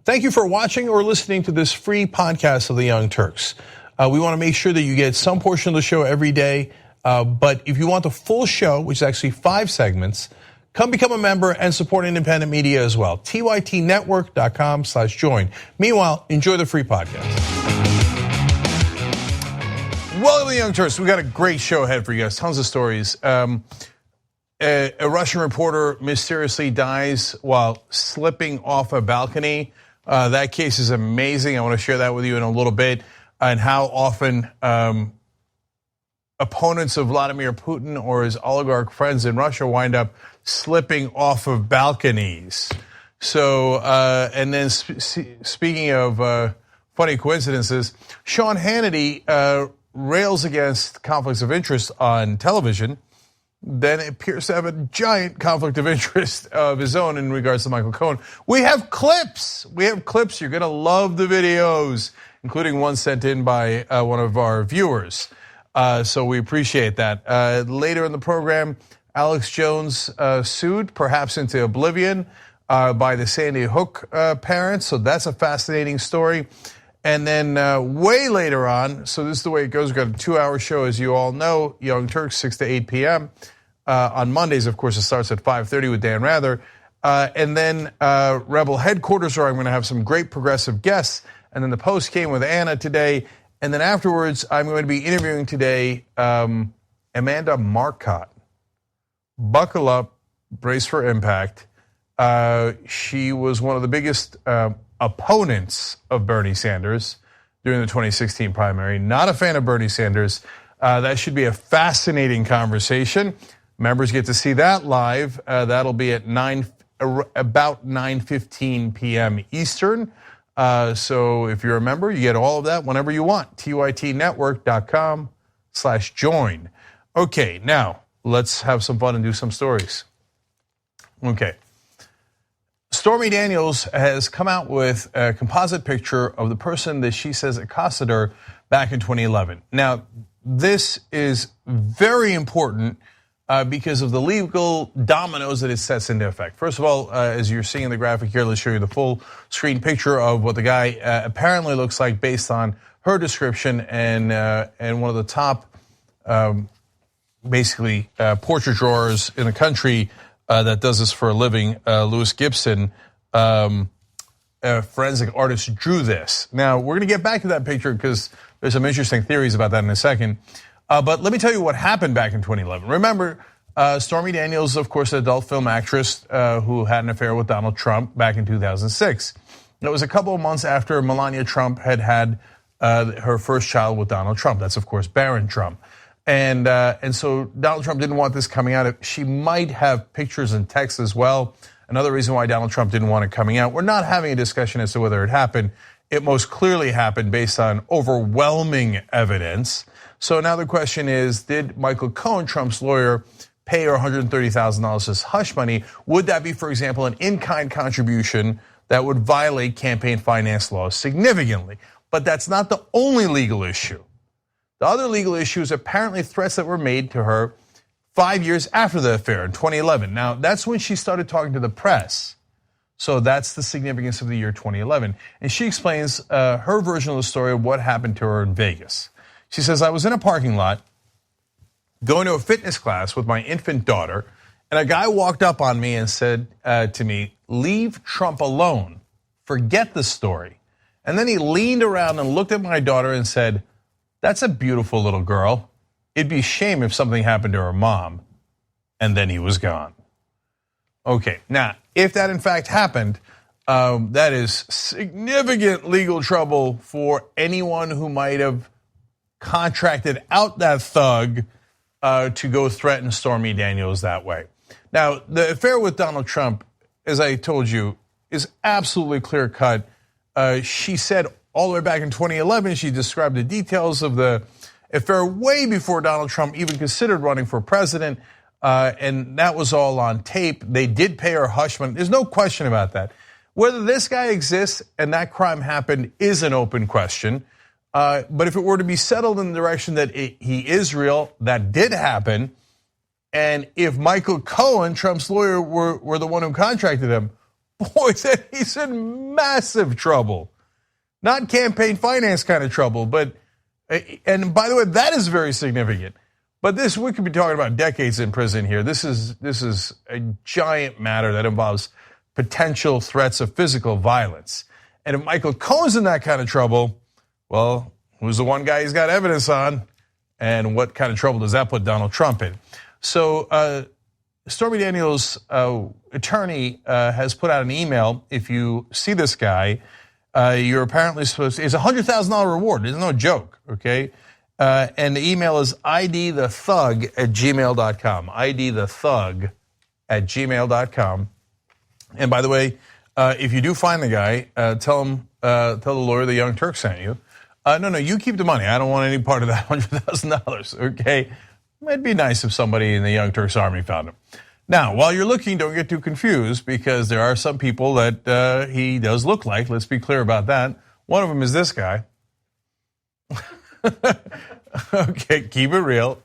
Thank you for watching or listening to this free podcast of the Young Turks. We want to make sure that you get some portion of the show every day, but if you want the full show, which is actually 5 segments, come become a member and support independent media as well. tytnetwork.com/join. Meanwhile, enjoy the free podcast. Welcome to the Young Turks. We got a great show ahead for you guys. Tons of stories. A Russian reporter mysteriously dies while slipping off a balcony. That case is amazing. I want to share that with you in a little bit, and how often opponents of Vladimir Putin or his oligarch friends in Russia wind up slipping off of balconies. So, and then speaking of funny coincidences, Sean Hannity rails against conflicts of interest on television, then appears to have a giant conflict of interest of his own in regards to Michael Cohen. We have clips. You're going to love the videos, including one sent in by one of our viewers. So we appreciate that. Later in the program, Alex Jones sued, perhaps into oblivion, by the Sandy Hook parents. So that's a fascinating story. And then way later on, so this is the way it goes. We've got a 2-hour show, as you all know, Young Turks, 6 to 8 p.m. On Mondays, of course, it starts at 5:30 with Dan Rather. And then Rebel Headquarters, where I'm going to have some great progressive guests. And then the post came with Anna today. And then afterwards, I'm going to be interviewing today Amanda Marcotte. Buckle up, brace for impact. She was one of the biggest opponents of Bernie Sanders during the 2016 primary. Not a fan of Bernie Sanders. That should be a fascinating conversation. Members get to see that live. That'll be at about 9:15 p.m. Eastern. So if you're a member, you get all of that whenever you want. tytnetwork.com/join. Okay, now let's have some fun and do some stories. Okay. Stormy Daniels has come out with a composite picture of the person that she says accosted her back in 2011. Now, this is very important because of the legal dominoes that it sets into effect. First of all, as you're seeing in the graphic here, let's show you the full screen picture of what the guy apparently looks like based on her description, and one of the top, basically, portrait drawers in the country that does this for a living, Louis Gibson, a forensic artist, drew this. Now, we're going to get back to that picture because there's some interesting theories about that in a second. But let me tell you what happened back in 2011. Remember, Stormy Daniels, of course, an adult film actress who had an affair with Donald Trump back in 2006. It was a couple of months after Melania Trump had her first child with Donald Trump. That's, of course, Barron Trump. And so Donald Trump didn't want this coming out. She might have pictures and text as well. Another reason why Donald Trump didn't want it coming out. We're not having a discussion as to whether it happened. It most clearly happened based on overwhelming evidence. So now the question is, did Michael Cohen, Trump's lawyer, pay her $130,000 as hush money? Would that be, for example, an in-kind contribution that would violate campaign finance laws significantly? But that's not the only legal issue. The other legal issue is apparently threats that were made to her 5 years after the affair in 2011. Now, that's when she started talking to the press. So that's the significance of the year 2011. And she explains her version of the story of what happened to her in Vegas. She says, I was in a parking lot going to a fitness class with my infant daughter, and a guy walked up on me and said to me, leave Trump alone, forget the story. And then he leaned around and looked at my daughter and said, that's a beautiful little girl. It'd be a shame if something happened to her mom. And then he was gone. Okay, now, if that in fact happened, that is significant legal trouble for anyone who might have contracted out that thug to go threaten Stormy Daniels that way. Now, the affair with Donald Trump, as I told you, is absolutely clear cut. She said all the way back in 2011, she described the details of the affair way before Donald Trump even considered running for president, and that was all on tape. They did pay her hush money. There's no question about that. Whether this guy exists and that crime happened is an open question. But if it were to be settled in the direction that he is real, that did happen, and if Michael Cohen, Trump's lawyer, were the one who contracted him, boy, then he's in massive trouble. Not campaign finance kind of trouble, but, and by the way, that is very significant. But this, we could be talking about decades in prison here. This is a giant matter that involves potential threats of physical violence. And if Michael Cohen's in that kind of trouble, well, who's the one guy he's got evidence on? And what kind of trouble does that put Donald Trump in? So Stormy Daniels' attorney has put out an email. If you see this guy, you're apparently supposed to, it's a $100,000 reward. It's no joke, okay? And the email is idthethug@gmail.com. idthethug@gmail.com. And by the way, if you do find the guy, tell the lawyer the Young Turk sent you. No, you keep the money. I don't want any part of that $100,000, okay? It'd be nice if somebody in the Young Turks army found him. Now, while you're looking, don't get too confused, because there are some people that he does look like. Let's be clear about that. One of them is this guy. Okay, keep it real.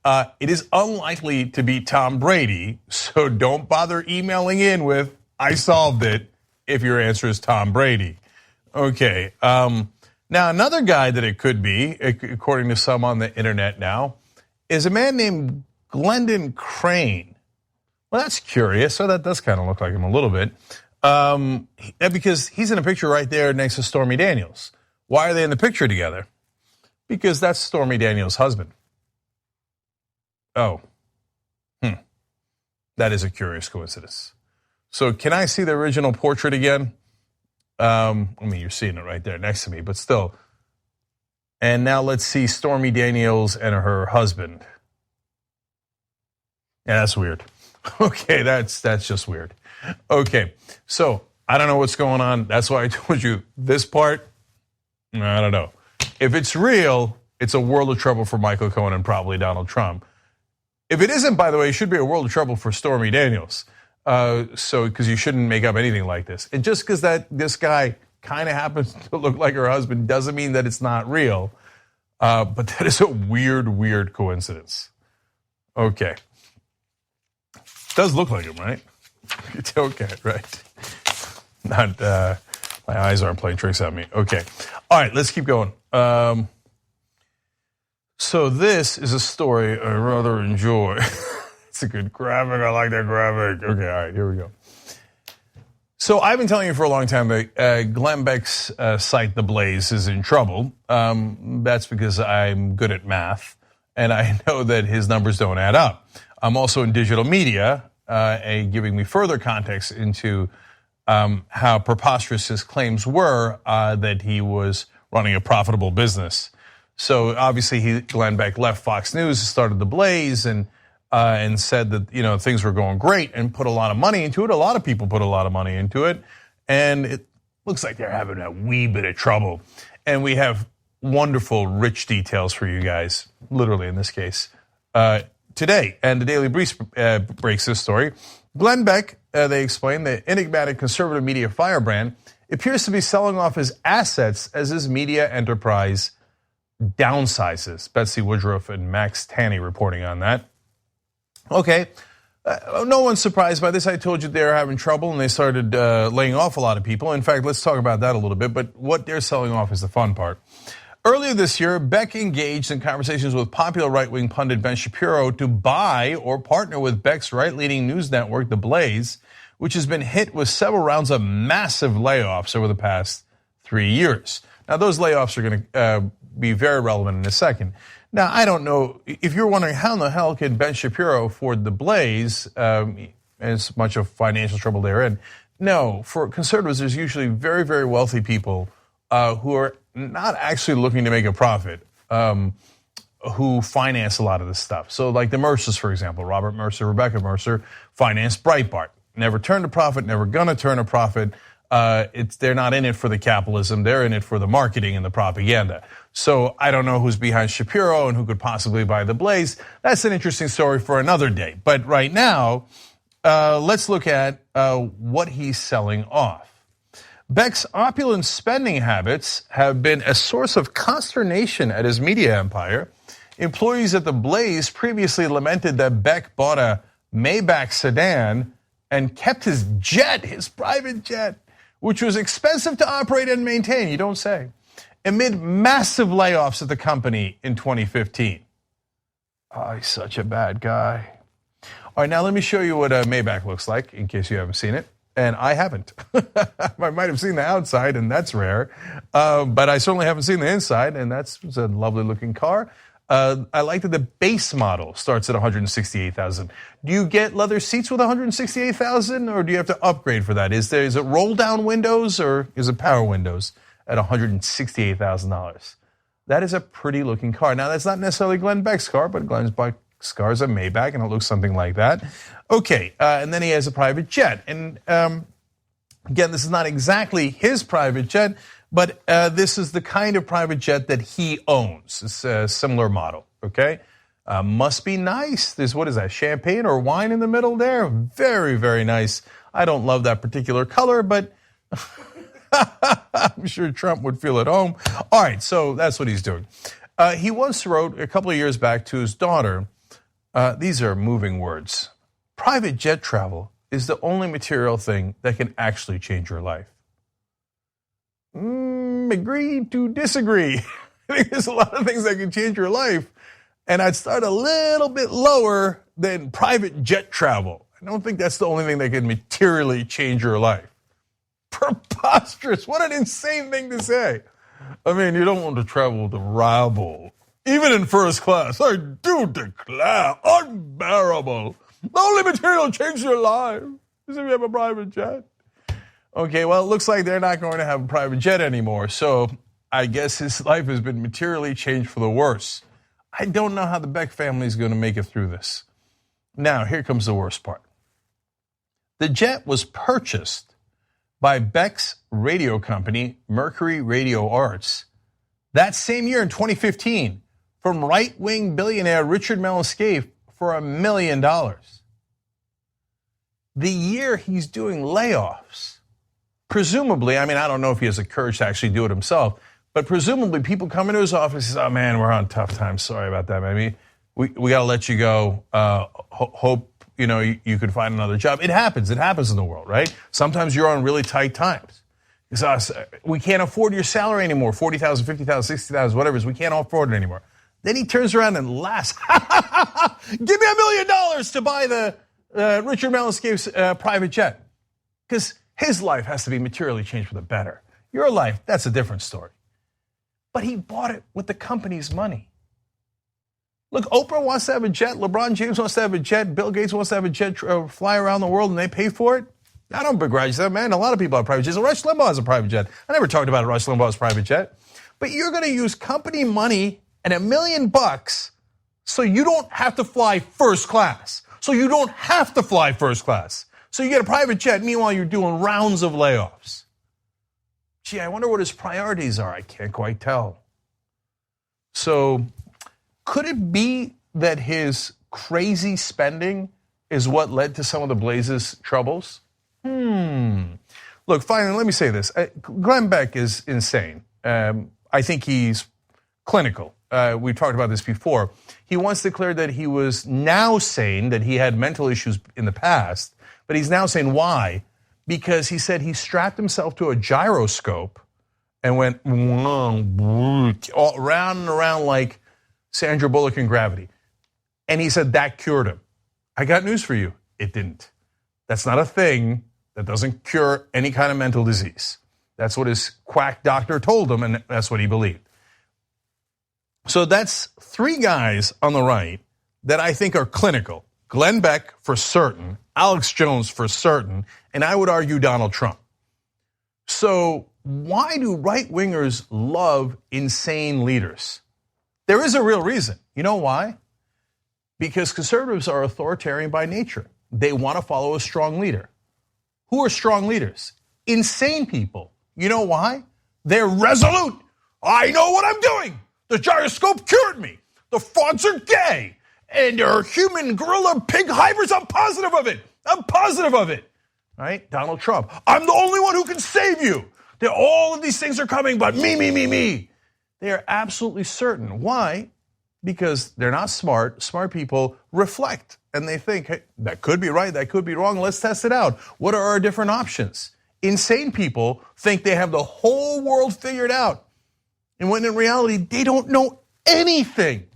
It is unlikely to be Tom Brady, so don't bother emailing in with, I solved it, if your answer is Tom Brady. Okay, now another guy that it could be, according to some on the internet now, is a man named Glendon Crane. Well, that's curious. So that does kind of look like him a little bit, because he's in a picture right there next to Stormy Daniels. Why are they in the picture together? Because that's Stormy Daniels' husband. Oh, that is a curious coincidence. So can I see the original portrait again? I mean, you're seeing it right there next to me, but still. And now let's see Stormy Daniels and her husband. Yeah, that's weird. Okay, that's just weird. Okay, so I don't know what's going on. That's why I told you this part, I don't know. If it's real, it's a world of trouble for Michael Cohen and probably Donald Trump. If it isn't, by the way, it should be a world of trouble for Stormy Daniels. Because you shouldn't make up anything like this. And just because this guy kind of happens to look like her husband doesn't mean that it's not real. But that is a weird coincidence. Okay. Does look like him, right? It's okay, right? Not, my eyes aren't playing tricks on me. Okay. All right, let's keep going. So this is a story I rather enjoy. It's a good graphic. I like that graphic. Okay, all right, here we go. So I've been telling you for a long time that Glen Beck's site, The Blaze, is in trouble. That's because I'm good at math, and I know that his numbers don't add up. I'm also in digital media, giving me further context into how preposterous his claims were that he was running a profitable business. So obviously, Glen Beck left Fox News, started The Blaze, and said that things were going great and put a lot of money into it. A lot of people put a lot of money into it, and it looks like they're having a wee bit of trouble. And we have wonderful, rich details for you guys, literally in this case, today. And the Daily Brief breaks this story. Glen Beck, they explain, the enigmatic conservative media firebrand, appears to be selling off his assets as his media enterprise downsizes. Betsy Woodruff and Max Tanney reporting on that. Okay, no one's surprised by this. I told you they were having trouble and they started laying off a lot of people. In fact, let's talk about that a little bit, but what they're selling off is the fun part. Earlier this year, Beck engaged in conversations with popular right-wing pundit Ben Shapiro to buy or partner with Beck's right-leaning news network, The Blaze, which has been hit with several rounds of massive layoffs over the past 3 years. Now, those layoffs are going to be very relevant in a second. Now, I don't know, if you're wondering how in the hell can Ben Shapiro afford The Blaze, as much of financial trouble they're in. No, for conservatives, there's usually very, very wealthy people who are not actually looking to make a profit, who finance a lot of this stuff. So like the Mercers, for example, Robert Mercer, Rebecca Mercer, financed Breitbart. Never turned a profit, never gonna turn a profit. They're not in it for the capitalism, they're in it for the marketing and the propaganda. So I don't know who's behind Shapiro and who could possibly buy The Blaze. That's an interesting story for another day. But right now, let's look at what he's selling off. Beck's opulent spending habits have been a source of consternation at his media empire. Employees at The Blaze previously lamented that Beck bought a Maybach sedan and kept his jet, his private jet, which was expensive to operate and maintain, you don't say, amid massive layoffs at the company in 2015. Oh, he's such a bad guy. All right, now let me show you what a Maybach looks like, in case you haven't seen it. And I haven't. I might have seen the outside, and that's rare. But I certainly haven't seen the inside, and that's a lovely looking car. I like that the base model starts at $168,000. Do you get leather seats with $168,000, or do you have to upgrade for that? Is it roll down windows, or is it power windows at $168,000? That is a pretty looking car. Now, that's not necessarily Glen Beck's car, but Glen Beck's car is a Maybach, and it looks something like that. Okay, and then he has a private jet. And again, this is not exactly his private jet, but this is the kind of private jet that he owns. It's a similar model, okay? Must be nice. There's, what is that, champagne or wine in the middle there? Very, very nice. I don't love that particular color, but I'm sure Trump would feel at home. All right, so that's what he's doing. He once wrote a couple of years back to his daughter, these are moving words. Private jet travel is the only material thing that can actually change your life. Agree to disagree. I think there's a lot of things that can change your life, and I'd start a little bit lower than private jet travel. I don't think that's the only thing that can materially change your life. Preposterous. What an insane thing to say. I mean, you don't want to travel with a rabble, even in first class. I do declare, unbearable. The only material change your life is if you have a private jet. Okay, well, it looks like they're not going to have a private jet anymore, so I guess his life has been materially changed for the worse. I don't know how the Beck family is going to make it through this. Now, here comes the worst part. The jet was purchased by Beck's radio company, Mercury Radio Arts, that same year in 2015 from right-wing billionaire Richard Mellon-Scaife for $1 million. The year he's doing layoffs, presumably, I mean, I don't know if he has the courage to actually do it himself, but presumably people come into his office and say, oh man, we're on tough times. Sorry about that, man. We got to let you go. Hope you could find another job. It happens in the world, right? Sometimes you're on really tight times. We can't afford your salary anymore, $40,000, $50,000, $60,000, whatever it is. We can't afford it anymore. Then he turns around and laughs. Give me $1 million to buy the Richard Mellon-Scaife's private jet. Because his life has to be materially changed for the better. Your life, that's a different story. But he bought it with the company's money. Look, Oprah wants to have a jet. LeBron James wants to have a jet. Bill Gates wants to have a jet fly around the world, and they pay for it. I don't begrudge that, man. A lot of people have private jets. Rush Limbaugh has a private jet. I never talked about Rush Limbaugh's private jet. But you're going to use company money and $1 million so you don't have to fly first class. So you get a private jet. Meanwhile, you're doing rounds of layoffs. Gee, I wonder what his priorities are. I can't quite tell. So could it be that his crazy spending is what led to some of the Blaze's troubles? Look, finally, let me say this. Glen Beck is insane. I think he's clinical. We've talked about this before. He once declared that he was now sane, that he had mental issues in the past, but he's now saying why? Because he said he strapped himself to a gyroscope and went all round and around like Sandra Bullock in Gravity. And he said that cured him. I got news for you. It didn't. That's not a thing. That doesn't cure any kind of mental disease. That's what his quack doctor told him, and that's what he believed. So that's three guys on the right that I think are clinical. Glen Beck for certain, Alex Jones for certain, and I would argue Donald Trump. So why do right-wingers love insane leaders? There is a real reason. You know why? Because conservatives are authoritarian by nature. They want to follow a strong leader. Who are strong leaders? Insane people. You know why? They're resolute. I know what I'm doing. The gyroscope cured me. The frogs are gay. And there are human gorilla pig hybrids. I'm positive of it. Right? Donald Trump. I'm the only one who can save you. All of these things are coming, but me. They are absolutely certain. Why? because they're not smart. Smart people reflect and they think, hey, that could be right, that could be wrong. Let's test it out. What are our different options? Insane people think they have the whole world figured out. And when in reality, they don't know anything.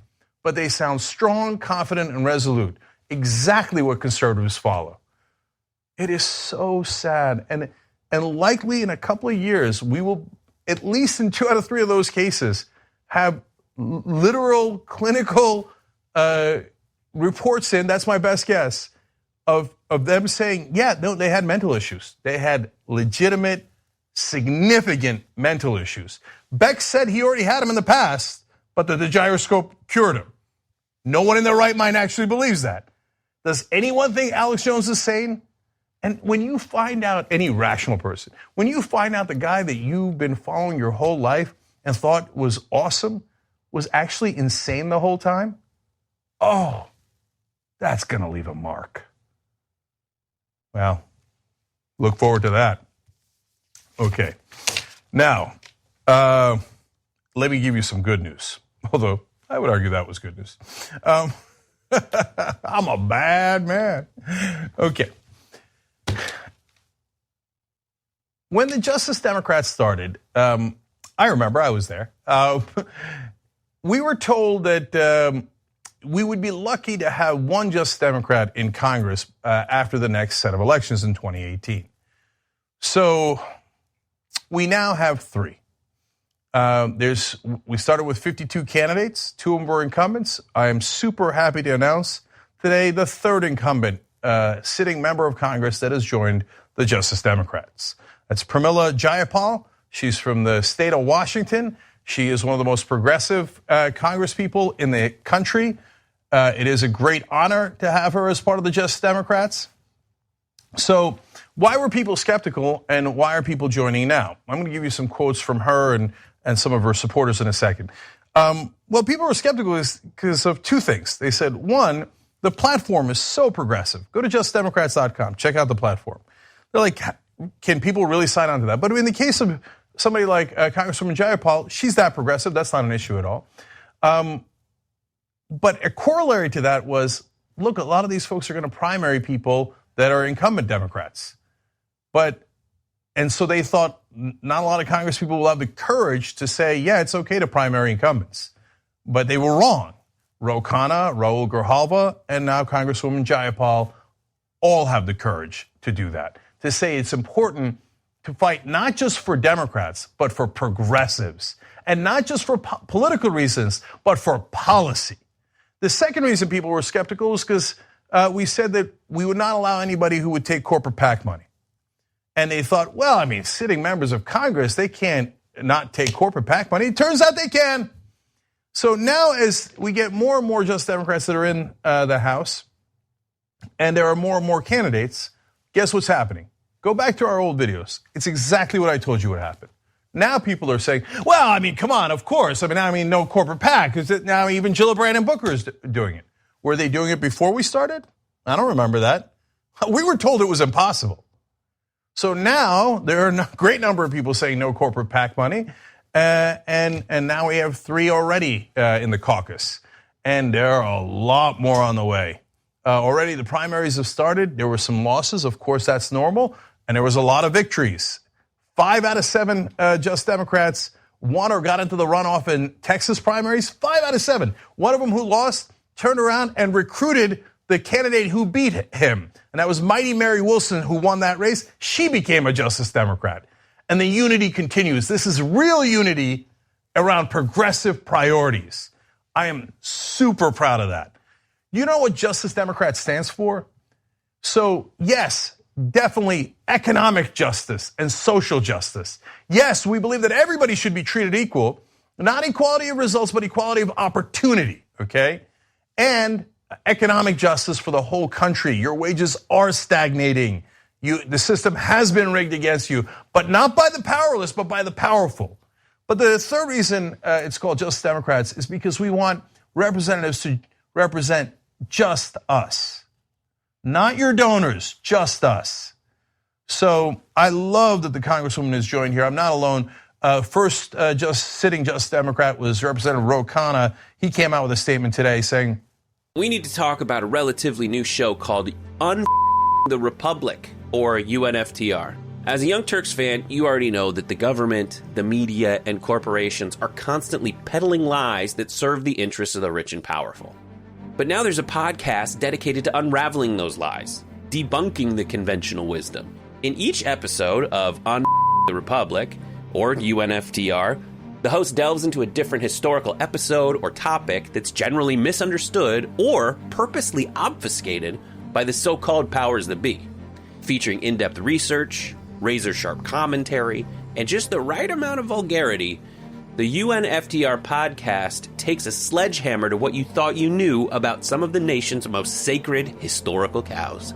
But they sound strong, confident, and resolute. Exactly what conservatives follow. It is so sad. And likely in a couple of years, we will, at least in 2 out of 3 of those cases, have literal clinical reports in, that's my best guess, of them saying, yeah, no, they had mental issues. They had legitimate, significant mental issues. Beck said he already had them in the past, but that the gyroscope cured him. No one in their right mind actually believes that. Does anyone think Alex Jones is sane? And when you find out, any rational person, when you find out the guy that you've been following your whole life and thought was awesome was actually insane the whole time, oh, that's gonna leave a mark. Well, look forward to that. Okay, now, let me give you some good news. Although, I would argue that was good news. I'm a bad man. Okay. When the Justice Democrats started, I remember I was there. We were told that we would be lucky to have one Justice Democrat in Congress after the next set of elections in 2018. So we now have 3. We started with 52 candidates. 2 of them were incumbents. I am super happy to announce today the 3rd incumbent sitting member of Congress that has joined the Justice Democrats. That's Pramila Jayapal. She's from the state of Washington. She is one of the most progressive congresspeople in the country. It is a great honor to have her as part of the Justice Democrats. So why were people skeptical and why are people joining now? I'm going to give you some quotes from her and some of her supporters in a second. Well, people were skeptical because of 2 things. They said, one, the platform is so progressive. Go to justdemocrats.com, check out the platform. They're like, can people really sign on to that? But in the case of somebody like Congresswoman Jayapal, she's that progressive. That's not an issue at all. But a corollary to that was, look, a lot of these folks are going to primary people that are incumbent Democrats. And so they thought not a lot of Congress people will have the courage to say, yeah, it's okay to primary incumbents. But they were wrong. Ro Khanna, Raul Grijalva, and now Congresswoman Jayapal all have the courage to do that. To say it's important to fight not just for Democrats, but for progressives. And not just for political reasons, but for policy. The second reason people were skeptical was because we said that we would not allow anybody who would take corporate PAC money. And they thought, well, I mean, sitting members of Congress, they can't not take corporate PAC money. It turns out they can. So now as we get more and more Justice Democrats that are in the House, and there are more and more candidates, guess what's happening? Go back to our old videos. It's exactly what I told you would happen. Now people are saying, well, I mean, come on, of course. I mean, no corporate PAC. Because now even Gillibrand and Booker is doing it. Were they doing it before we started? I don't remember that. We were told it was impossible. So now there are a great number of people saying no corporate PAC money. And now we have 3 already in the caucus. And there are a lot more on the way. Already the primaries have started. There were some losses. Of course, that's normal. And there was a lot of victories. 5 out of 7 Just Democrats won or got into the runoff in Texas primaries. 5 out of 7. One of them who lost turned around and recruited the candidate who beat him. And that was Mighty Mary Wilson, who won that race. She became a Justice Democrat. And the unity continues. This is real unity around progressive priorities. I am super proud of that. You know what Justice Democrat stands for? So yes, definitely economic justice and social justice. Yes, we believe that everybody should be treated equal, not equality of results, but equality of opportunity, okay? And economic justice for the whole country. Your wages are stagnating. The system has been rigged against you, but not by the powerless, but by the powerful. But the third reason it's called Justice Democrats is because we want representatives to represent just us. Not your donors, just us. So I love that the Congresswoman has joined here. I'm not alone. First sitting Justice Democrat was Representative Ro Khanna. He came out with a statement today saying, "We need to talk about a relatively new show called the Republic, or UNFTR. As a Young Turks fan, you already know that the government, the media, and corporations are constantly peddling lies that serve the interests of the rich and powerful. But now there's a podcast dedicated to unraveling those lies, debunking the conventional wisdom. In each episode of On the Republic, or UNFTR, the host delves into a different historical episode or topic that's generally misunderstood or purposely obfuscated by the so-called powers that be, featuring in-depth research, razor-sharp commentary, and just the right amount of vulgarity. The UNFTR podcast takes a sledgehammer to what you thought you knew about some of the nation's most sacred historical cows.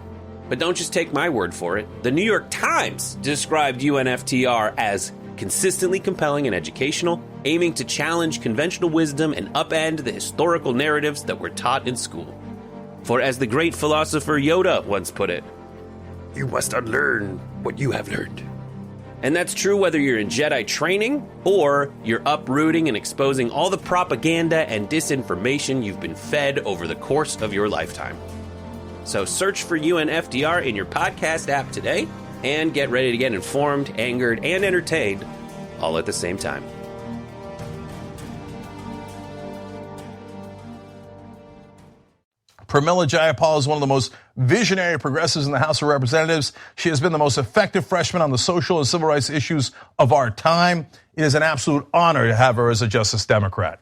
But don't just take my word for it. The New York Times described UNFTR as consistently compelling and educational, aiming to challenge conventional wisdom and upend the historical narratives that were taught in school. For as the great philosopher Yoda once put it, you must unlearn what you have learned. And that's true whether you're in Jedi training or you're uprooting and exposing all the propaganda and disinformation you've been fed over the course of your lifetime. So search for UNFTR in your podcast app today and get ready to get informed, angered, and entertained all at the same time. Pramila Jayapal is one of the most visionary progressives in the House of Representatives. She has been the most effective freshman on the social and civil rights issues of our time. It is an absolute honor to have her as a Justice Democrat.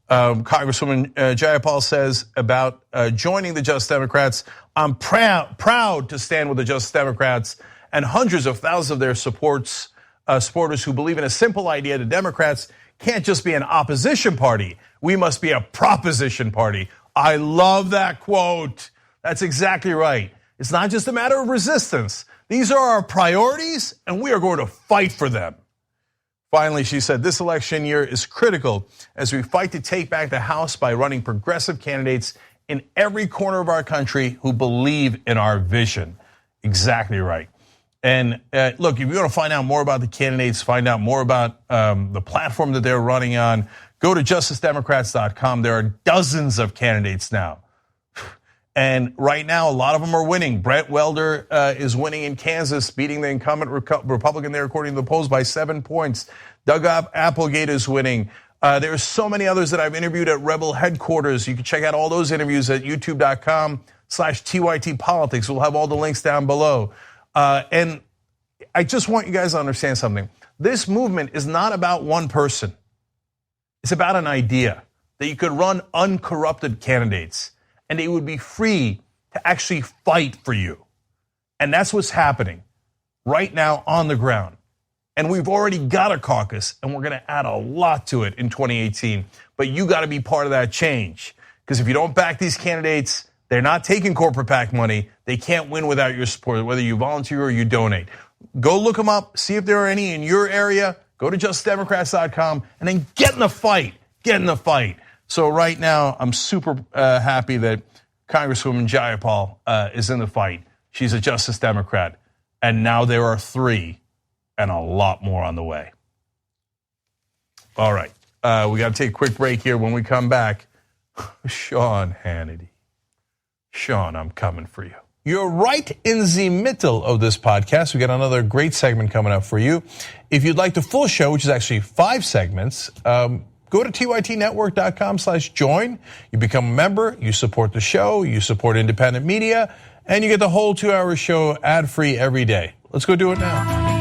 Congresswoman Jayapal says about joining the Justice Democrats, I'm proud to stand with the Justice Democrats and hundreds of thousands of their supporters who believe in a simple idea that Democrats can't just be an opposition party. We must be a proposition party. I love that quote. That's exactly right. It's not just a matter of resistance. These are our priorities, and we are going to fight for them. Finally, she said, this election year is critical as we fight to take back the House by running progressive candidates in every corner of our country who believe in our vision. Exactly right. And look, if you want to find out more about the candidates, find out more about the platform that they're running on, go to justicedemocrats.com. There are dozens of candidates now. And right now, a lot of them are winning. Brett Welder is winning in Kansas, beating the incumbent Republican there, according to the polls, by 7 points. Doug Applegate is winning. There are so many others that I've interviewed at Rebel headquarters. You can check out all those interviews at youtube.com/TYTpolitics. We'll have all the links down below. And I just want you guys to understand something. This movement is not about one person. It's about an idea that you could run uncorrupted candidates and they would be free to actually fight for you. And that's what's happening right now on the ground. And we've already got a caucus and we're gonna add a lot to it in 2018. But you gotta be part of that change. Because if you don't back these candidates, they're not taking corporate PAC money. They can't win without your support, whether you volunteer or you donate. Go look them up, see if there are any in your area. Go to justicedemocrats.com and then get in the fight. Get in the fight. So right now, I'm super happy that Congresswoman Jayapal is in the fight. She's a Justice Democrat. And now there are 3 and a lot more on the way. All right, we got to take a quick break here. When we come back, Sean Hannity. Sean, I'm coming for you. You're right in the middle of this podcast. We got another great segment coming up for you. If you'd like the full show, which is actually 5 segments, go to tytnetwork.com/join. You become a member, you support the show, you support independent media, and you get the whole 2-hour show ad-free every day. Let's go do it now.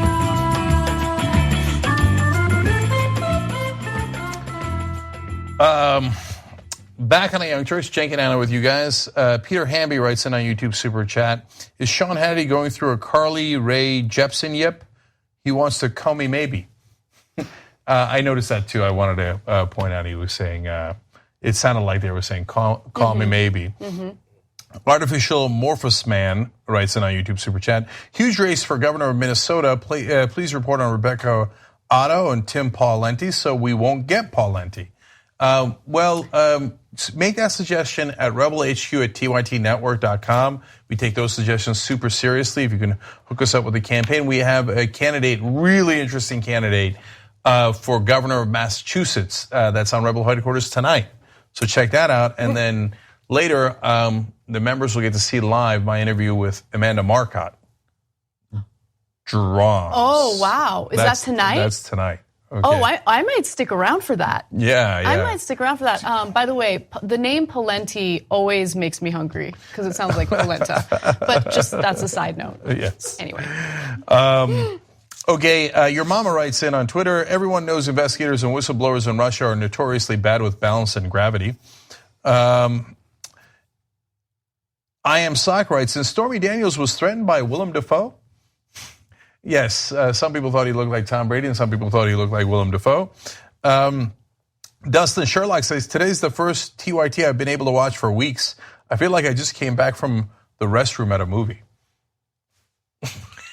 Back on the Young Turks, Cenk and Anna with you guys. Peter Hamby writes in on YouTube Super Chat, is Sean Hannity going through a Carly Rae Jepsen yip? He wants to call me maybe. I noticed that too. I wanted to point out he was saying, it sounded like they were saying, call me maybe. Artificial Amorphous Man writes in on YouTube Super Chat, huge race for governor of Minnesota. Please report on Rebecca Otto and Tim Pawlenty so we won't get Pawlenty. Make that suggestion at rebelhq@tytnetwork.com. We take those suggestions super seriously. If you can hook us up with a campaign, we have a candidate, really interesting candidate, for governor of Massachusetts. That's on Rebel headquarters tonight. So check that out. And then later, the members will get to see live my interview with Amanda Marcotte. Drums. Oh, wow. Is that tonight? That's tonight. Okay. Oh, I might stick around for that. Yeah. I might stick around for that. By the way, the name Polenti always makes me hungry because it sounds like polenta. But just that's a side note. Yes. Anyway. Okay, your mama writes in on Twitter, everyone knows investigators and whistleblowers in Russia are notoriously bad with balance and gravity. I Am Sock writes, since Stormy Daniels was threatened by Willem Dafoe. Yes, some people thought he looked like Tom Brady and some people thought he looked like Willem Dafoe. Dustin Sherlock says, today's the first TYT I've been able to watch for weeks. I feel like I just came back from the restroom at a movie.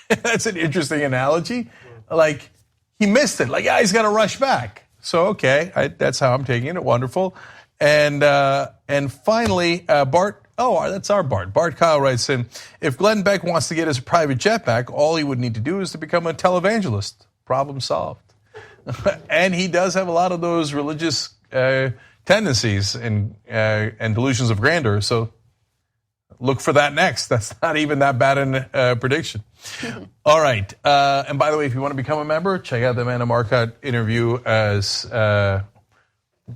That's an interesting analogy. Like, he missed it. Like, yeah, he's got to rush back. So, okay, that's how I'm taking it. Wonderful. And finally, Bart. Oh, that's our Bart. Bart Kyle writes in, if Glen Beck wants to get his private jet back, all he would need to do is to become a televangelist. Problem solved. And he does have a lot of those religious tendencies and delusions of grandeur. So look for that next. That's not even that bad a prediction. All right. And by the way, if you want to become a member, check out the Amanda Marcotte interview as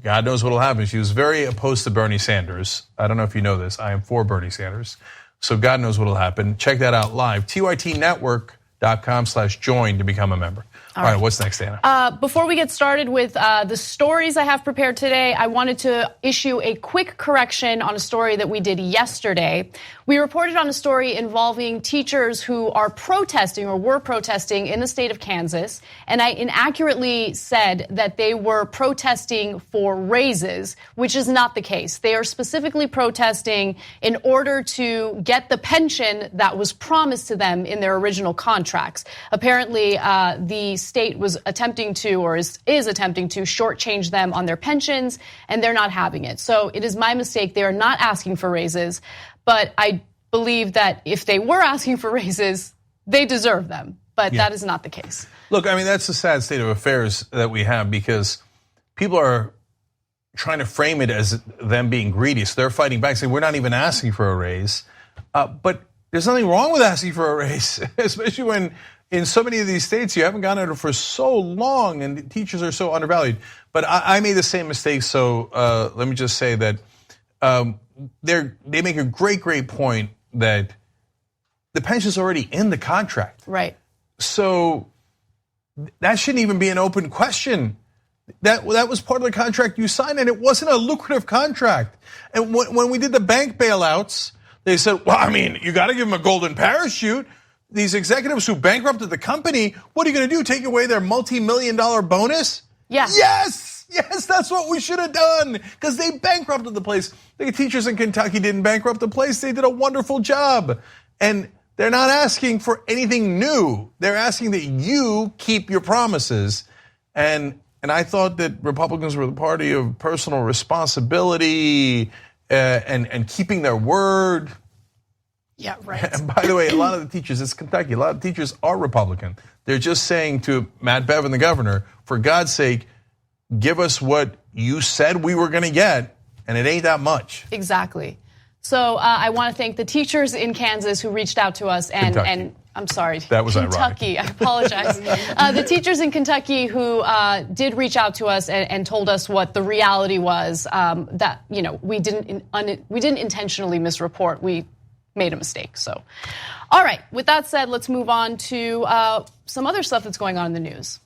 God knows what will happen. She was very opposed to Bernie Sanders. I don't know if you know this. I am for Bernie Sanders. So God knows what will happen. Check that out live. tytnetwork.com/join to become a member. All right, what's next, Anna? Before we get started with the stories I have prepared today, I wanted to issue a quick correction on a story that we did yesterday. We reported on a story involving teachers who are protesting or were protesting in the state of Kansas, and I inaccurately said that they were protesting for raises, which is not the case. They are specifically protesting in order to get the pension that was promised to them in their original contracts. Apparently, the state was attempting to, or is attempting to, shortchange them on their pensions, and they're not having it. So it is my mistake. They are not asking for raises, but I believe that if they were asking for raises, they deserve them. But that is not the case. Look, I mean, that's the sad state of affairs that we have because people are trying to frame it as them being greedy. So they're fighting back, saying we're not even asking for a raise. But there's nothing wrong with asking for a raise, especially when in so many of these states, you haven't gotten it for so long and teachers are so undervalued. But I made the same mistake, so let me just say that they make a great point that the pension's already in the contract. Right. So that shouldn't even be an open question. That was part of the contract you signed, and it wasn't a lucrative contract. And when we did the bank bailouts, they said, well, I mean, you got to give them a golden parachute. These executives who bankrupted the company, what are you going to do? Take away their multi-million-dollar bonus? Yeah. Yes, that's what we should have done because they bankrupted the place. The teachers in Kentucky didn't bankrupt the place. They did a wonderful job. And they're not asking for anything new. They're asking that you keep your promises. And I thought that Republicans were the party of personal responsibility and keeping their word. Yeah, right. And by the way, a lot of the teachers, it's Kentucky, a lot of teachers are Republican. They're just saying to Matt Bevin, the governor, for God's sake, give us what you said we were going to get, and it ain't that much. Exactly. So I want to thank the teachers in Kansas who reached out to us and I'm sorry, that was Kentucky. Ironic. I apologize. The teachers in Kentucky who did reach out to us and told us what the reality was. That we didn't intentionally misreport. We made a mistake. So, all right. With that said, let's move on to some other stuff that's going on in the news.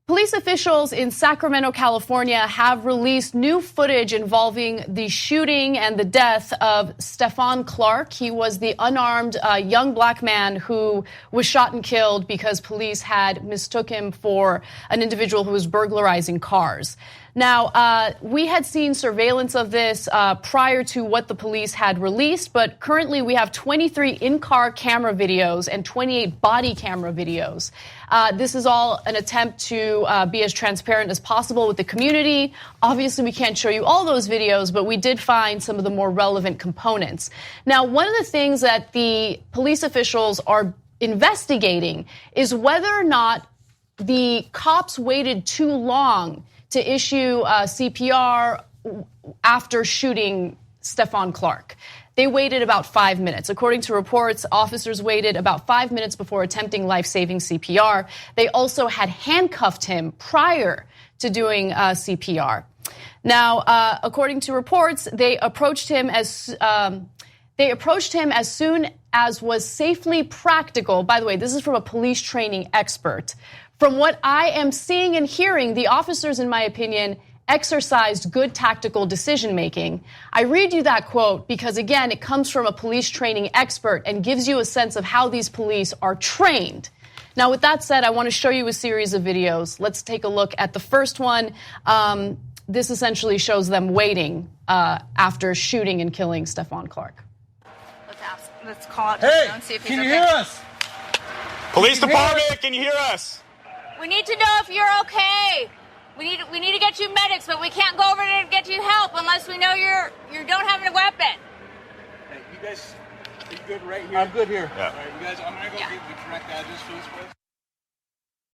Police officials in Sacramento, California have released new footage involving the shooting and the death of Stephon Clark. He was the unarmed young black man who was shot and killed because police had mistook him for an individual who was burglarizing cars. Now, we had seen surveillance of this prior to what the police had released, but currently we have 23 in-car camera videos and 28 body camera videos. This is all an attempt to be as transparent as possible with the community. Obviously, we can't show you all those videos, but we did find some of the more relevant components. Now, one of the things that the police officials are investigating is whether or not the cops waited too long to issue CPR after shooting Stephon Clark. They waited about 5 minutes. According to reports, officers waited about 5 minutes before attempting life-saving CPR. They also had handcuffed him prior to doing CPR. Now, according to reports, they approached him as soon as was safely practical. By the way, this is from a police training expert. From what I am seeing and hearing, the officers, in my opinion, exercised good tactical decision-making. I read you that quote because, again, it comes from a police training expert and gives you a sense of how these police are trained. Now, with that said, I want to show you a series of videos. Let's take a look at the first one. This essentially shows them waiting after shooting and killing Stephon Clark. Let's call it. Hey, and see if he's can you okay. hear us? Police department, can you hear us? We need to know if you're okay. We need to get you medics, but we can't go over there to get you help unless we know you don't have a weapon. Hey, you guys, are you good right here? I'm good here. Yeah. All right, you guys, I'm gonna go give the correct address for this place.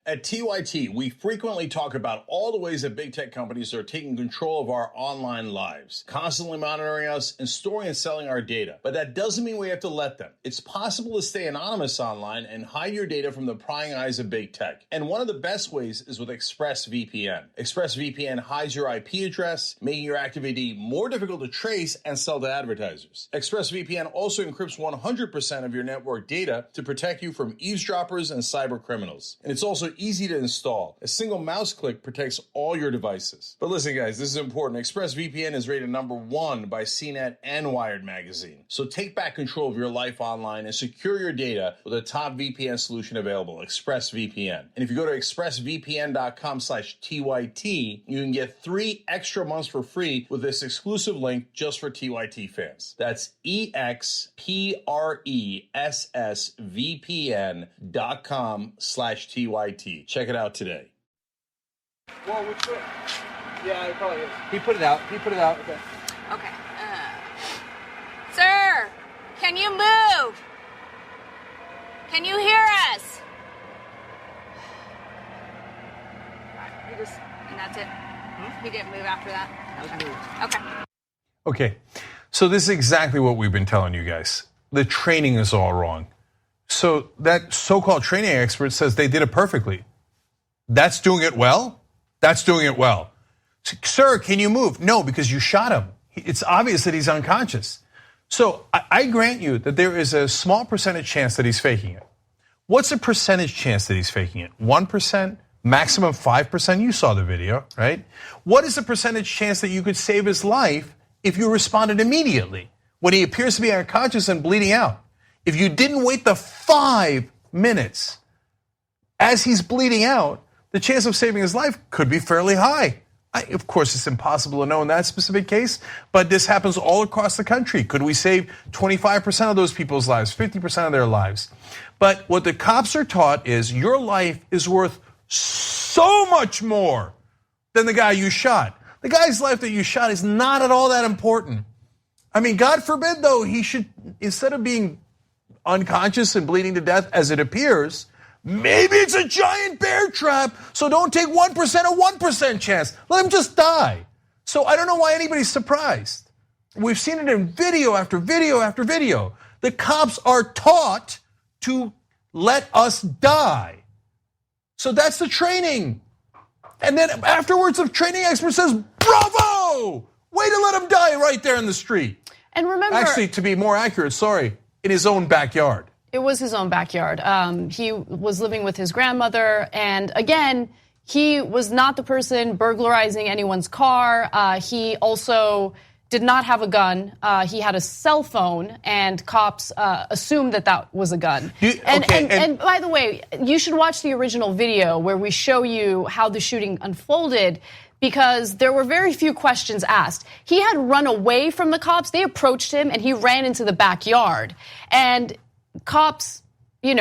At TYT, we frequently talk about all the ways that big tech companies are taking control of our online lives, constantly monitoring us and storing and selling our data. But that doesn't mean we have to let them. It's possible to stay anonymous online and hide your data from the prying eyes of big tech. And one of the best ways is with ExpressVPN. ExpressVPN hides your IP address, making your activity more difficult to trace and sell to advertisers. ExpressVPN also encrypts 100% of your network data to protect you from eavesdroppers and cyber criminals. And it's also easy to install. A single mouse click protects all your devices. But listen, guys, this is important. ExpressVPN is rated #1 by CNET and Wired magazine. So take back control of your life online and secure your data with a top VPN solution available, ExpressVPN. And if you go to expressvpn.com/TYT, you can get 3 extra months for free with this exclusive link just for TYT fans. That's expressvpn.com/TYT. Check it out today. Well, which way? Yeah, it probably is. He put it out. Okay. Okay. Sir, can you move? Can you hear us? And that's it? He didn't move after that? Okay. Okay, so this is exactly what we've been telling you guys. The training is all wrong. So that so-called training expert says they did it perfectly. That's doing it well? That's doing it well. Sir, can you move? No, because you shot him. It's obvious that he's unconscious. So I grant you that there is a small percentage chance that he's faking it. What's a percentage chance that he's faking it? 1%? Maximum 5%? You saw the video, right? What is the percentage chance that you could save his life if you responded immediately when he appears to be unconscious and bleeding out? If you didn't wait the 5 minutes as he's bleeding out, the chance of saving his life could be fairly high. Of course, it's impossible to know in that specific case, but this happens all across the country. Could we save 25% of those people's lives, 50% of their lives? But what the cops are taught is your life is worth so much more than the guy you shot. The guy's life that you shot is not at all that important. I mean, God forbid, though, he should, instead of being unconscious and bleeding to death as it appears, maybe it's a giant bear trap, so don't take 1% of 1% chance. Let him just die. So I don't know why anybody's surprised. We've seen it in video after video after video. The cops are taught to let us die. So that's the training. And then afterwards, the training expert says, bravo! Way to let him die right there in the street. And remember, actually, to be more accurate, in his own backyard. It was his own backyard. He was living with his grandmother, and again, he was not the person burglarizing anyone's car. He also did not have a gun. He had a cell phone, and cops assumed that was a gun. And by the way, you should watch the original video where we show you how the shooting unfolded, because there were very few questions asked. He had run away from the cops. They approached him, and he ran into the backyard. And cops, they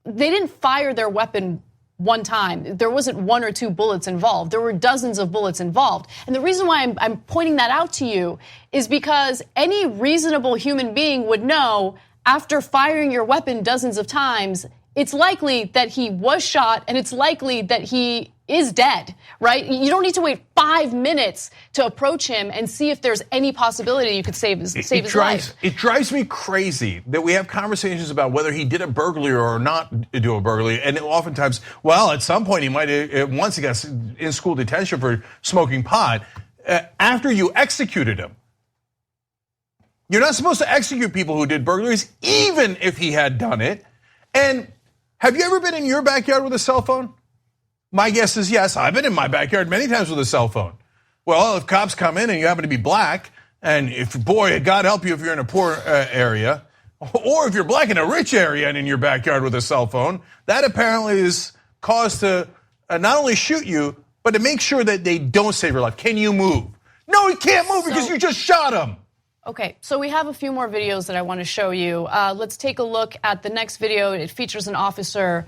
didn't fire their weapon one time. There wasn't 1 or 2 bullets involved. There were dozens of bullets involved. And the reason why I'm pointing that out to you is because any reasonable human being would know after firing your weapon dozens of times, it's likely that he was shot and it's likely that he is dead, right? You don't need to wait 5 minutes to approach him and see if there's any possibility you could save his life. It drives me crazy that we have conversations about whether he did a burglary or not do a burglary, and oftentimes, well, at some point he might have, once he got in school detention for smoking pot, after you executed him. You're not supposed to execute people who did burglaries, even if he had done it. And have you ever been in your backyard with a cell phone? My guess is yes. I've been in my backyard many times with a cell phone. Well, if cops come in and you happen to be black, and if, boy, God help you if you're in a poor area, or if you're black in a rich area and in your backyard with a cell phone, that apparently is cause to not only shoot you, but to make sure that they don't save your life. Can you move? No, he can't move because you just shot him. Okay, so we have a few more videos that I want to show you. Let's take a look at the next video. It features an officer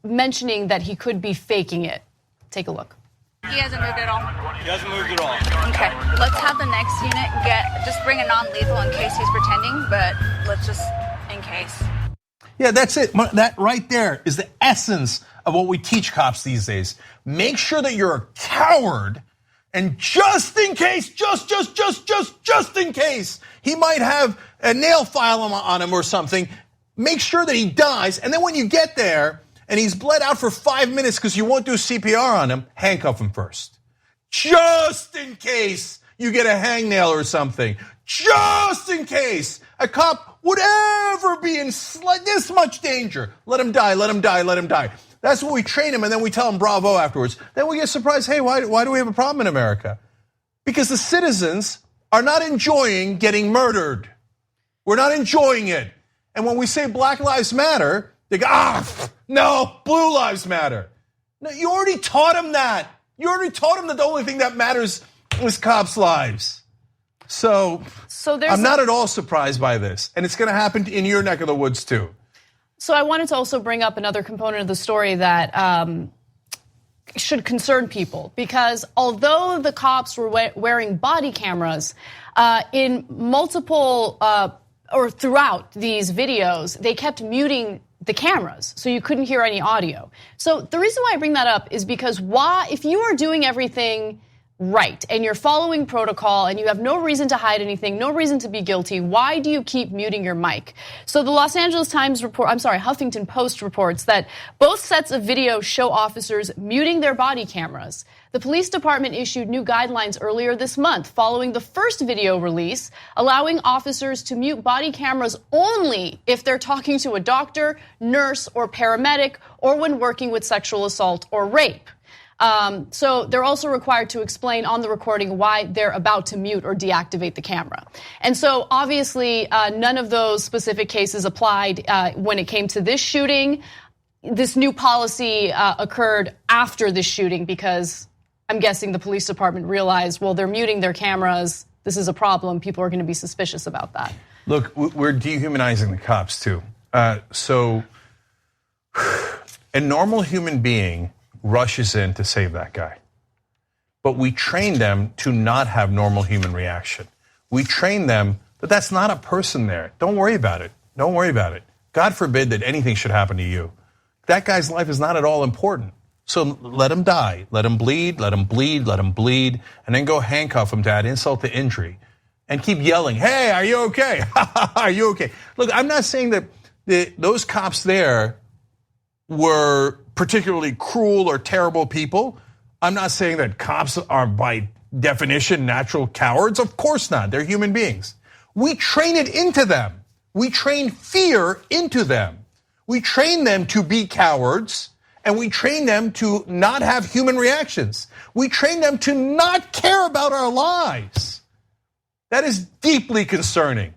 mentioning that he could be faking it. Take a look. He hasn't moved at all. He hasn't moved at all. Okay, let's have the next unit just bring a non-lethal in case he's pretending, but let's just in case. Yeah, that's it. That right there is the essence of what we teach cops these days. Make sure that you're a coward, and just in case, just in case, he might have a nail file on him or something, make sure that he dies, and then when you get there, and he's bled out for 5 minutes because you won't do CPR on him, handcuff him first. Just in case you get a hangnail or something. Just in case a cop would ever be in this much danger. Let him die, let him die, let him die. That's what we train him, and then we tell him bravo afterwards. Then we get surprised, hey, why do we have a problem in America? Because the citizens are not enjoying getting murdered. We're not enjoying it. And when we say Black Lives Matter, they go, no, Blue Lives Matter. No, you already taught him that. You already taught him that the only thing that matters is cops' lives. So I'm not at all surprised by this. And it's gonna happen in your neck of the woods too. So I wanted to also bring up another component of the story that should concern people, because although the cops were wearing body cameras in multiple or throughout these videos, they kept muting the cameras, so you couldn't hear any audio. So the reason why I bring that up is because if you are doing everything right and you're following protocol and you have no reason to hide anything, no reason to be guilty, why do you keep muting your mic? So the Los Angeles Times Huffington Post reports that both sets of video show officers muting their body cameras. The police department issued new guidelines earlier this month following the first video release, allowing officers to mute body cameras only if they're talking to a doctor, nurse, or paramedic, or when working with sexual assault or rape. So they're also required to explain on the recording why they're about to mute or deactivate the camera. And so obviously none of those specific cases applied when it came to this shooting. This new policy occurred after this shooting because I'm guessing the police department realized, well, they're muting their cameras. This is a problem. People are going to be suspicious about that. Look, we're dehumanizing the cops too. So a normal human being rushes in to save that guy. But we train them to not have normal human reaction. We train them that that's not a person there. Don't worry about it. Don't worry about it. God forbid that anything should happen to you. That guy's life is not at all important. So let him die, let him bleed, let him bleed, let him bleed, and then go handcuff him to add insult to injury. And keep yelling, hey, are you okay? Are you okay? Look, I'm not saying that those cops there were particularly cruel or terrible people. I'm not saying that cops are by definition natural cowards. Of course not, they're human beings. We train it into them. We train fear into them. We train them to be cowards, and we train them to not have human reactions. We train them to not care about our lives. That is deeply concerning.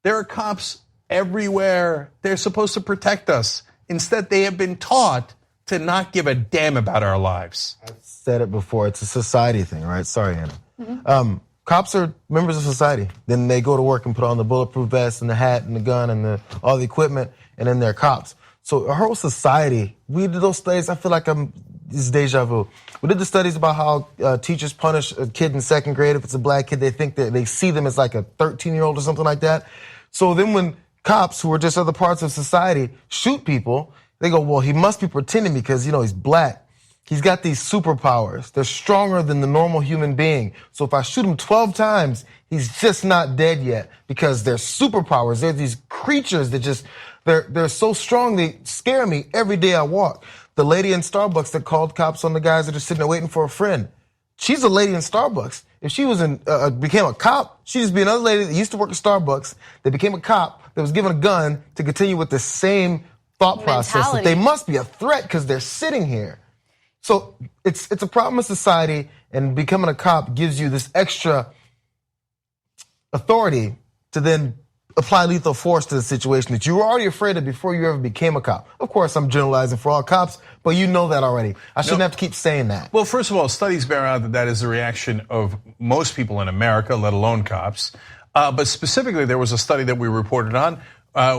There are cops everywhere. They're supposed to protect us. Instead, they have been taught to not give a damn about our lives. I've said it before, it's a society thing, right? Sorry, Anna. Cops are members of society. Then they go to work and put on the bulletproof vest and the hat and the gun and all the equipment, and then they're cops. So our whole society, we did those studies, I feel like this is deja vu. We did the studies about how teachers punish a kid in second grade. If it's a black kid, they think that they see them as like a 13-year-old or something like that. So then when cops who are just other parts of society shoot people, they go, well, he must be pretending because, he's black. He's got these superpowers. They're stronger than the normal human being. So if I shoot him 12 times, he's just not dead yet because they're superpowers. They're these creatures that just, they're so strong, they scare me every day I walk. The lady in Starbucks that called cops on the guys that are sitting there waiting for a friend. She's a lady in Starbucks. If she was became a cop, she'd just be another lady that used to work at Starbucks that became a cop that was given a gun to continue with the same thought process that they must be a threat because they're sitting here. So it's a problem with society, and becoming a cop gives you this extra authority to then apply lethal force to the situation that you were already afraid of before you ever became a cop. Of course, I'm generalizing for all cops, but you know that already. I shouldn't have to keep saying that. Well, first of all, studies bear out that that is the reaction of most people in America, let alone cops. But specifically, there was a study that we reported on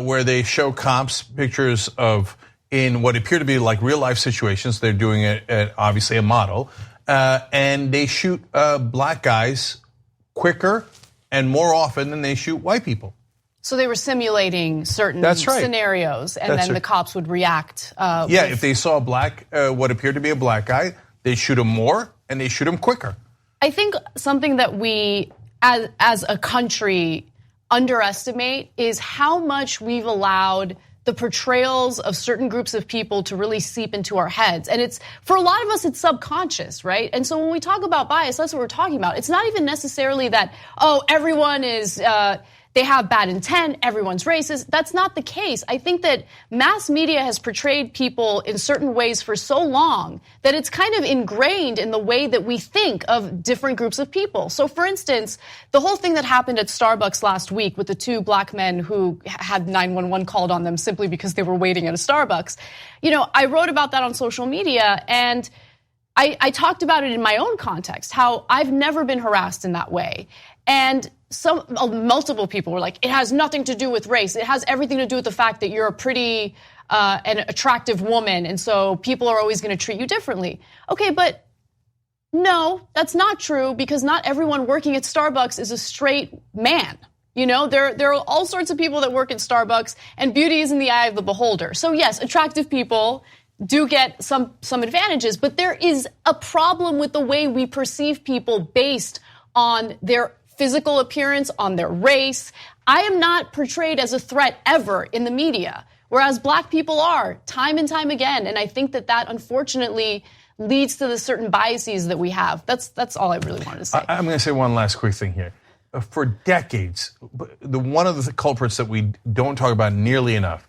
where they show cops pictures of in what appear to be like real life situations. They're doing it, obviously a model, and they shoot black guys quicker and more often than they shoot white people. So they were simulating certain scenarios, and then the cops would react. If they saw what appeared to be a black guy, they shoot him more and they shoot him quicker. I think something that we, as a country, underestimate is how much we've allowed the portrayals of certain groups of people to really seep into our heads. And it's, for a lot of us, it's subconscious, right? And so when we talk about bias, that's what we're talking about. It's not even necessarily that, everyone is, they have bad intent, everyone's racist. That's not the case. I think that mass media has portrayed people in certain ways for so long that it's kind of ingrained in the way that we think of different groups of people. So for instance, the whole thing that happened at Starbucks last week with the two black men who had 911 called on them simply because they were waiting at a Starbucks. I wrote about that on social media, and I talked about it in my own context, how I've never been harassed in that way. And multiple people were like, it has nothing to do with race. It has everything to do with the fact that you're a pretty and attractive woman, and so people are always going to treat you differently. Okay, but no, that's not true, because not everyone working at Starbucks is a straight man. There are all sorts of people that work at Starbucks, and beauty is in the eye of the beholder. So yes, attractive people do get some advantages, but there is a problem with the way we perceive people based on their physical appearance, on their race. I am not portrayed as a threat ever in the media, whereas black people are time and time again. And I think that unfortunately leads to the certain biases that we have. That's all I really wanted to say. I'm going to say one last quick thing here. For decades, one of the culprits that we don't talk about nearly enough,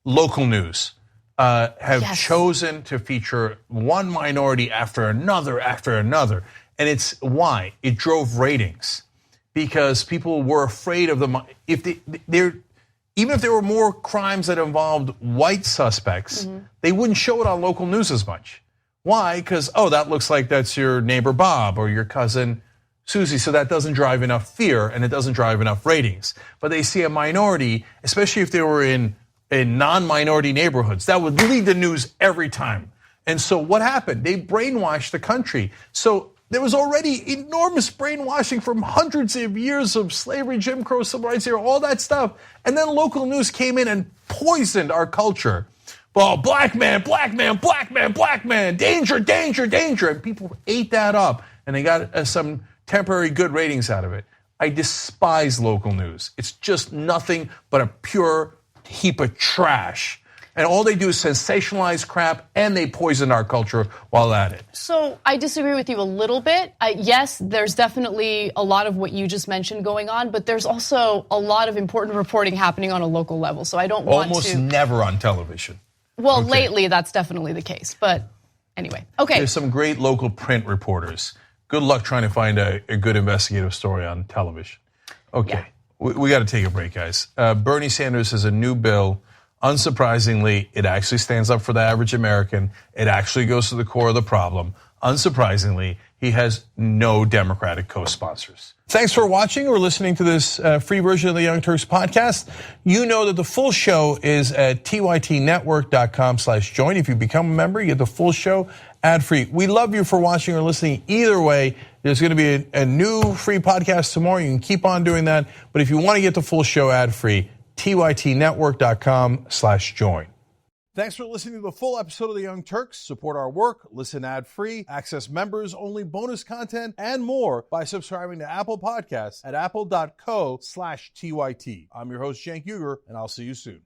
local news, have chosen to feature one minority after another. And it's why it drove ratings, because people were afraid of them. Even if there were more crimes that involved white suspects, they wouldn't show it on local news as much. Why? Because, that looks like that's your neighbor Bob or your cousin Susie, so that doesn't drive enough fear and it doesn't drive enough ratings. But they see a minority, especially if they were in non-minority neighborhoods, that would lead the news every time. And so what happened? They brainwashed the country. So there was already enormous brainwashing from hundreds of years of slavery, Jim Crow, civil rights era, all that stuff. And then local news came in and poisoned our culture. Well, black man, danger, danger, danger. And people ate that up, and they got some temporary good ratings out of it. I despise local news. It's just nothing but a pure heap of trash. And all they do is sensationalize crap, and they poison our culture while at it. So I disagree with you a little bit. Yes, there's definitely a lot of what you just mentioned going on, but there's also a lot of important reporting happening on a local level. So I don't want to... Almost never on television. Well, lately that's definitely the case. But anyway, okay. There's some great local print reporters. Good luck trying to find a good investigative story on television. Okay, we got to take a break, guys. Bernie Sanders has a new bill. Unsurprisingly, it actually stands up for the average American. It actually goes to the core of the problem. Unsurprisingly, he has no Democratic co-sponsors. Thanks for watching or listening to this free version of the Young Turks podcast. You know that the full show is at tytnetwork.com/join. If you become a member, you get the full show ad-free. We love you for watching or listening either way. There's going to be a new free podcast tomorrow. You can keep on doing that. But if you want to get the full show ad-free, tytnetwork.com/join. Thanks for listening to the full episode of The Young Turks. Support our work, listen ad-free, access members-only bonus content, and more by subscribing to Apple Podcasts at apple.co/TYT. I'm your host, Cenk Uygur, and I'll see you soon.